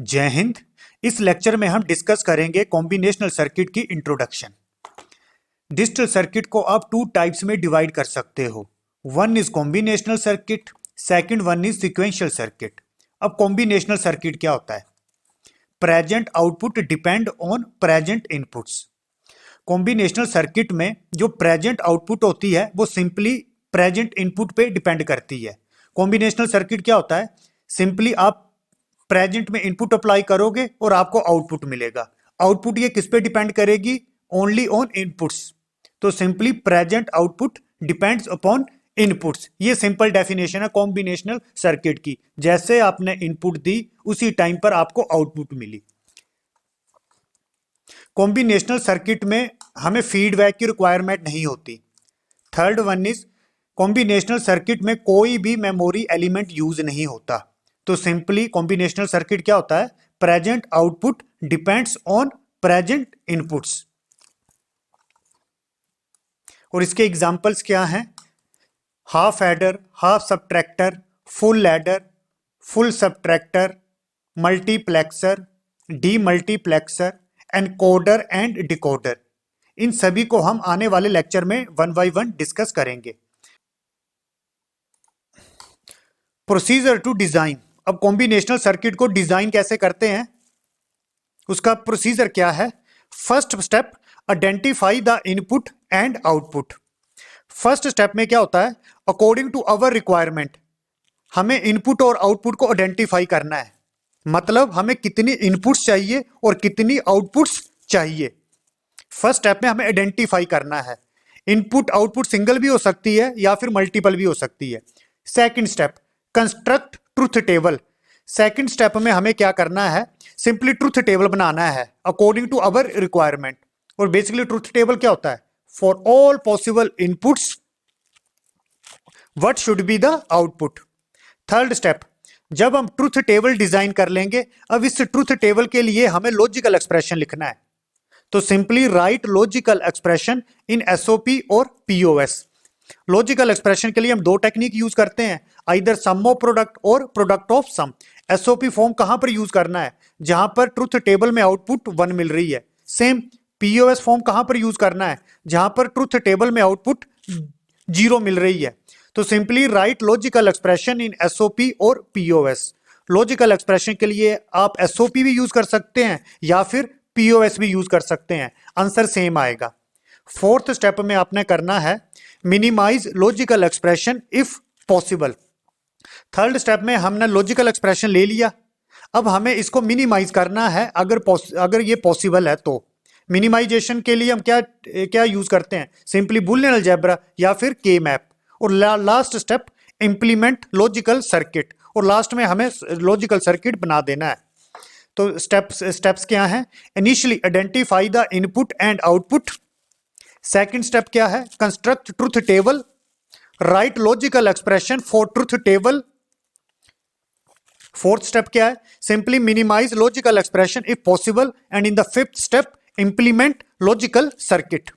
जय हिंद। इस लेक्चर में हम डिस्कस करेंगे कॉम्बिनेशनल सर्किट की इंट्रोडक्शन। डिजिटल सर्किट को आप टू टाइप्स में डिवाइड कर सकते हो। One is combinational circuit, second one is sequential circuit. अब कॉम्बिनेशनल सर्किट क्या होता है? Present output depend on present inputs. Combinational circuit में जो प्रेजेंट आउटपुट होती है वो सिंपली प्रेजेंट इनपुट पे डिपेंड करती है। कॉम्बिनेशनल सर्किट क्या होता है? सिंपली आप प्रेजेंट में इनपुट अप्लाई करोगे और आपको आउटपुट मिलेगा। आउटपुट ये किस पे डिपेंड करेगी? Only on inputs. तो simply present output depends upon inputs. ये सिंपल डेफिनेशन है कॉम्बिनेशनल सर्किट की। जैसे आपने इनपुट दी उसी टाइम पर आपको आउटपुट मिली। कॉम्बिनेशनल सर्किट में हमें फीडबैक की रिक्वायरमेंट नहीं होती। Third one is combinational circuit में कोई भी मेमोरी एलिमेंट यूज नहीं होता। तो सिंपली कॉम्बिनेशनल सर्किट क्या होता है? Present output depends on present inputs. और इसके एग्जांपल्स क्या हैं? Half adder, half subtractor, full adder, full subtractor, multiplexer, demultiplexer, encoder and decoder. इन सभी को हम आने वाले लेक्चर में वन बाय वन डिस्कस करेंगे। Procedure to design. अब कॉम्बिनेशनल सर्किट को डिजाइन कैसे करते हैं, उसका प्रोसीजर क्या है? First step, identify the input and output. First step में क्या होता है? अकॉर्डिंग टू अवर रिक्वायरमेंट हमें इनपुट और आउटपुट को आइडेंटिफाई करना है। मतलब हमें कितनी इनपुट्स चाहिए और कितनी आउटपुट्स चाहिए। फर्स्ट स्टेप में हमें आइडेंटिफाई करना है। इनपुट आउटपुट सिंगल भी हो सकती है या फिर मल्टीपल भी हो सकती है। Second step, construct truth table. Second step में हमें क्या करना है? सिंपली ट्रुथ टेबल बनाना है अकॉर्डिंग टू अवर रिक्वायरमेंट। और बेसिकली ट्रुथ टेबल क्या होता है? For all possible inputs what should be the output. Third step, जब हम ट्रुथ टेबल डिजाइन कर लेंगे, अब इस ट्रुथ टेबल के लिए हमें लॉजिकल एक्सप्रेशन लिखना है। तो simply write logical expression in SOP और पीओएस। लॉजिकल एक्सप्रेशन के लिए हम दो टेक्निक यूज करते हैं, आइदर सम ऑफ प्रोडक्ट और product of sum. SOP form कहां पर यूज करना है? जहां पर ट्रुथ टेबल में आउटपुट 1 मिल रही है। सेम पीओएस फॉर्म कहां पर यूज करना है? जहां पर ट्रुथ टेबल में आउटपुट 0 मिल रही है। तो simply write logical expression in SOP और पीओएस। लॉजिकल एक्सप्रेशन के लिए आप एसओपी भी यूज कर सकते हैं या फिर पीओएस भी यूज कर सकते हैं, आंसर सेम आएगा। फोर्थ स्टेप में आपने करना है minimise logical expression if possible. Third step में हमने लॉजिकल एक्सप्रेशन ले लिया, अब हमें इसको मिनिमाइज करना है अगर ये पॉसिबल है तो। मिनिमाइजेशन के लिए हम क्या यूज करते हैं? सिंपली बूलियन अलजेब्रा या फिर के मैप। और last step, implement logical circuit. और लास्ट में हमें लॉजिकल सर्किट बना देना है। तो स्टेप्स क्या हैं? Initially identify the input and output. Second step क्या है? Construct truth table, write logical expression for truth table. Fourth step क्या है? Simply minimise logical expression if possible. And in the fifth step, implement logical circuit.